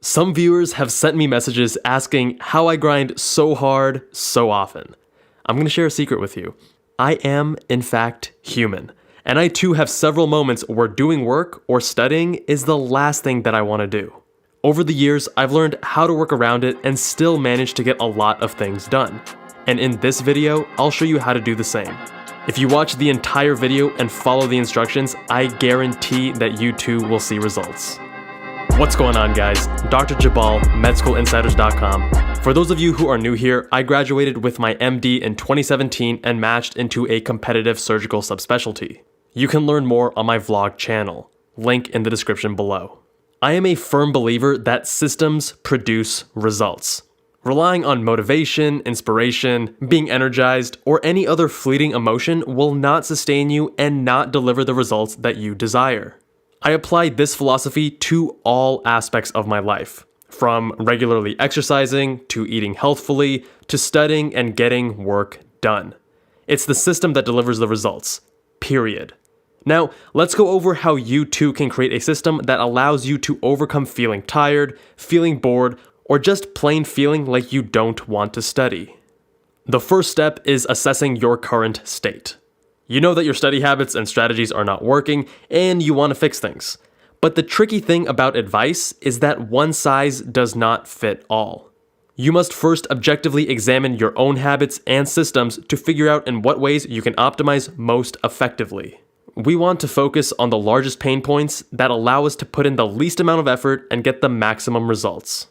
Some viewers have sent me messages asking how I grind so hard so often. I'm going to share a secret with you. I am, in fact, human. And I too have several moments where doing work or studying is the last thing that I want to do. Over the years, I've learned how to work around it and still manage to get a lot of things done. And in this video, I'll show you how to do the same. If you watch the entire video and follow the instructions, I guarantee that you too will see results. What's going on, guys? Dr. Jabal, MedSchoolInsiders.com. For those of you who are new here, I graduated with my MD in 2017 and matched into a competitive surgical subspecialty. You can learn more on my vlog channel, link in the description below. I am a firm believer that systems produce results. Relying on motivation, inspiration, being energized, or any other fleeting emotion will not sustain you and not deliver the results that you desire. I applied this philosophy to all aspects of my life, from regularly exercising, to eating healthfully, to studying and getting work done. It's the system that delivers the results, period. Now, let's go over how you too can create a system that allows you to overcome feeling tired, feeling bored, or just plain feeling like you don't want to study. The first step is assessing your current state. You know that your study habits and strategies are not working, and you want to fix things. But the tricky thing about advice is that one size does not fit all. You must first objectively examine your own habits and systems to figure out in what ways you can optimize most effectively. We want to focus on the largest pain points that allow us to put in the least amount of effort and get the maximum results.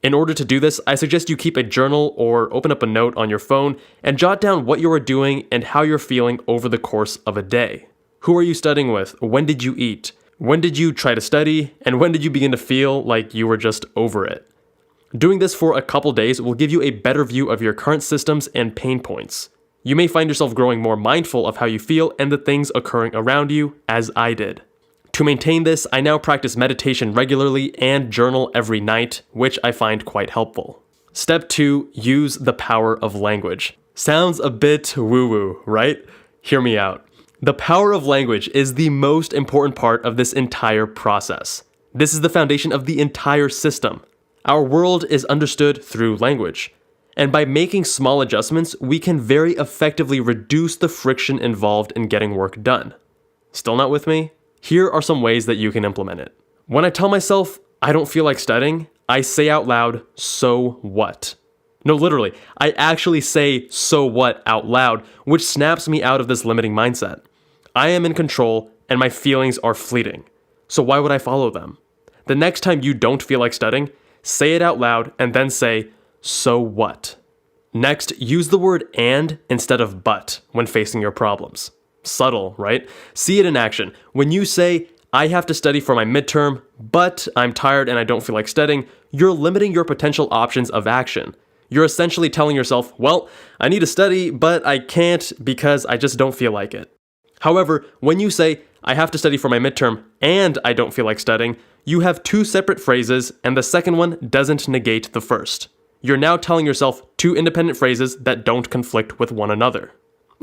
In order to do this, I suggest you keep a journal or open up a note on your phone and jot down what you are doing and how you're feeling over the course of a day. Who are you studying with? When did you eat? When did you try to study? And when did you begin to feel like you were just over it? Doing this for a couple days will give you a better view of your current systems and pain points. You may find yourself growing more mindful of how you feel and the things occurring around you, as I did. To maintain this, I now practice meditation regularly and journal every night, which I find quite helpful. Step 2, use the power of language. Sounds a bit woo-woo, right? Hear me out. The power of language is the most important part of this entire process. This is the foundation of the entire system. Our world is understood through language. And by making small adjustments, we can very effectively reduce the friction involved in getting work done. Still not with me? Here are some ways that you can implement it. When I tell myself I don't feel like studying, I say out loud, "So what?" No, literally, I actually say "so what" out loud, which snaps me out of this limiting mindset. I am in control and my feelings are fleeting. So why would I follow them? The next time you don't feel like studying, say it out loud and then say, "So what?" Next, use the word "and" instead of "but" when facing your problems. Subtle, right? See it in action. When you say, "I have to study for my midterm, but I'm tired and I don't feel like studying," you're limiting your potential options of action. You're essentially telling yourself, well, I need to study, but I can't because I just don't feel like it. However, when you say, "I have to study for my midterm and I don't feel like studying," you have two separate phrases and the second one doesn't negate the first. You're now telling yourself two independent phrases that don't conflict with one another.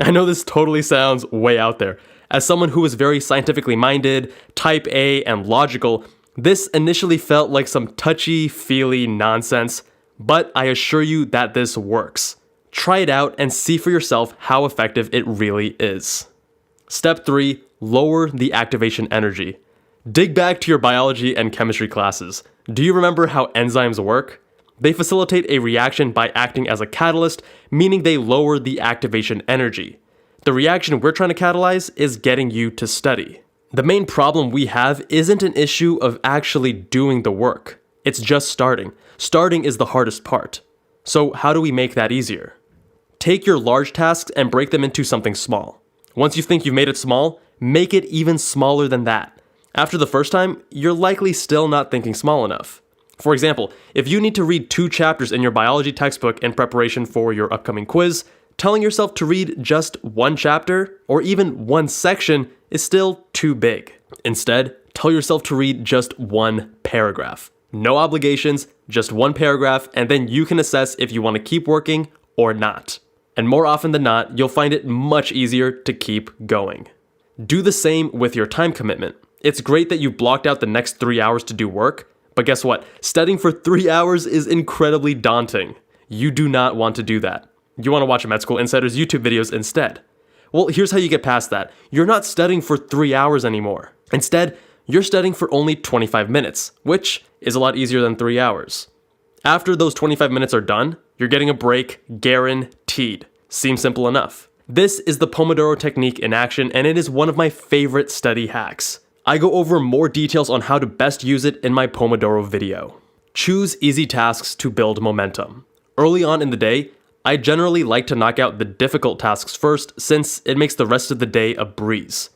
I know this totally sounds way out there. As someone who is very scientifically minded, type A, and logical, this initially felt like some touchy-feely nonsense, but I assure you that this works. Try it out and see for yourself how effective it really is. Step 3, lower the activation energy. Dig back to your biology and chemistry classes. Do you remember how enzymes work? They facilitate a reaction by acting as a catalyst, meaning they lower the activation energy. The reaction we're trying to catalyze is getting you to study. The main problem we have isn't an issue of actually doing the work. It's just starting. Starting is the hardest part. So how do we make that easier? Take your large tasks and break them into something small. Once you think you've made it small, make it even smaller than that. After the first time, you're likely still not thinking small enough. For example, if you need to read 2 chapters in your biology textbook in preparation for your upcoming quiz, telling yourself to read just 1 chapter or even 1 section is still too big. Instead, tell yourself to read just 1 paragraph. No obligations, just 1 paragraph, and then you can assess if you want to keep working or not. And more often than not, you'll find it much easier to keep going. Do the same with your time commitment. It's great that you've blocked out the next 3 hours to do work, But guess what? Studying for 3 hours is incredibly daunting. You do not want to do that. You want to watch Med School Insider's YouTube videos instead. Well, here's how you get past that. You're not studying for 3 hours anymore. Instead, you're studying for only 25 minutes, which is a lot easier than 3 hours. After those 25 minutes are done, you're getting a break guaranteed. Seems simple enough. This is the Pomodoro technique in action, and it is one of my favorite study hacks. I go over more details on how to best use it in my Pomodoro video. Choose easy tasks to build momentum. Early on in the day, I generally like to knock out the difficult tasks first since it makes the rest of the day a breeze.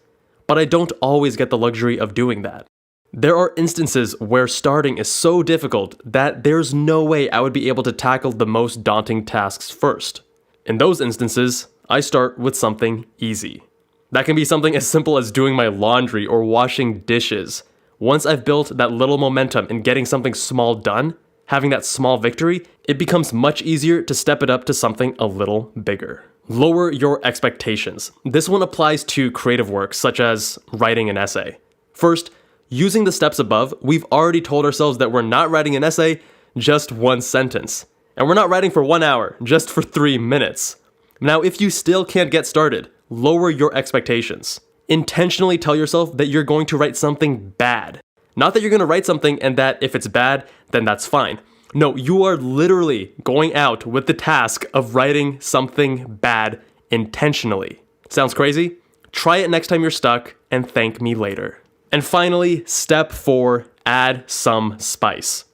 But I don't always get the luxury of doing that. There are instances where starting is so difficult that there's no way I would be able to tackle the most daunting tasks first. In those instances, I start with something easy. That can be something as simple as doing my laundry or washing dishes. Once I've built that little momentum in getting something small done, having that small victory, it becomes much easier to step it up to something a little bigger. Lower your expectations. This one applies to creative work, such as writing an essay. First, using the steps above, we've already told ourselves that we're not writing an essay, just one sentence. And we're not writing for 1 hour, just for 3 minutes. Now, if you still can't get started, lower your expectations. Intentionally tell yourself that you're going to write something bad. Not that you're going to write something and that if it's bad, then that's fine. No, you are literally going out with the task of writing something bad intentionally. Sounds crazy? Try it next time you're stuck and thank me later. And finally, step 4, add some spice.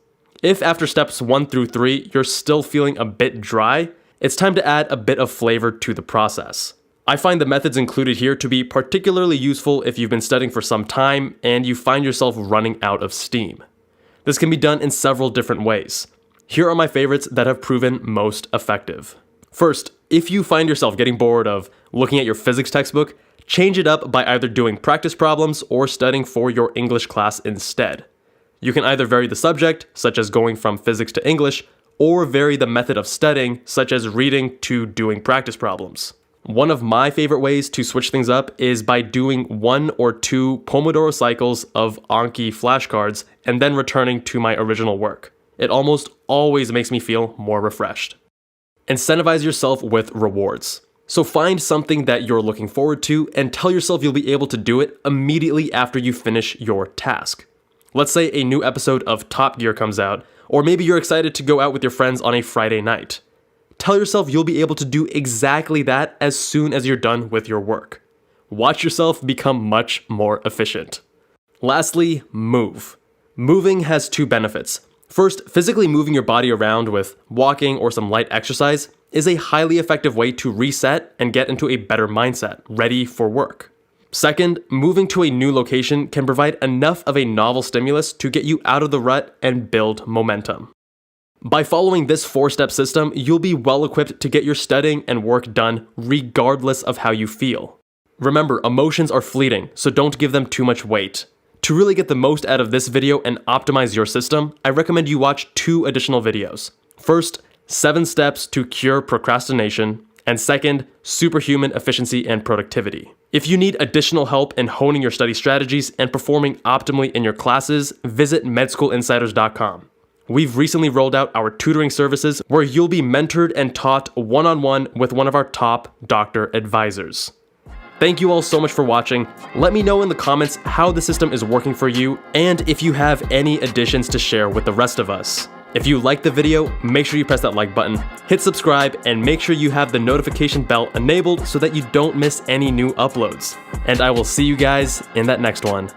If after steps 1 through 3, you're still feeling a bit dry, it's time to add a bit of flavor to the process. I find the methods included here to be particularly useful if you've been studying for some time and you find yourself running out of steam. This can be done in several different ways. Here are my favorites that have proven most effective. First, if you find yourself getting bored of looking at your physics textbook, change it up by either doing practice problems or studying for your English class instead. You can either vary the subject, such as going from physics to English, or vary the method of studying, such as reading to doing practice problems. One of my favorite ways to switch things up is by doing 1 or 2 Pomodoro cycles of Anki flashcards and then returning to my original work. It almost always makes me feel more refreshed. Incentivize yourself with rewards. So find something that you're looking forward to and tell yourself you'll be able to do it immediately after you finish your task. Let's say a new episode of Top Gear comes out, or maybe you're excited to go out with your friends on a Friday night. Tell yourself you'll be able to do exactly that as soon as you're done with your work. Watch yourself become much more efficient. Lastly, move. Moving has 2 benefits. First, physically moving your body around with walking or some light exercise is a highly effective way to reset and get into a better mindset, ready for work. Second, moving to a new location can provide enough of a novel stimulus to get you out of the rut and build momentum. By following this 4-step system, you'll be well equipped to get your studying and work done regardless of how you feel. Remember, emotions are fleeting, so don't give them too much weight. To really get the most out of this video and optimize your system, I recommend you watch 2 additional videos. First, 7 steps to cure procrastination, and second, superhuman efficiency and productivity. If you need additional help in honing your study strategies and performing optimally in your classes, visit medschoolinsiders.com. We've recently rolled out our tutoring services where you'll be mentored and taught one-on-one with one of our top doctor advisors. Thank you all so much for watching. Let me know in the comments how the system is working for you and if you have any additions to share with the rest of us. If you liked the video, make sure you press that like button, hit subscribe, and make sure you have the notification bell enabled so that you don't miss any new uploads. And I will see you guys in that next one.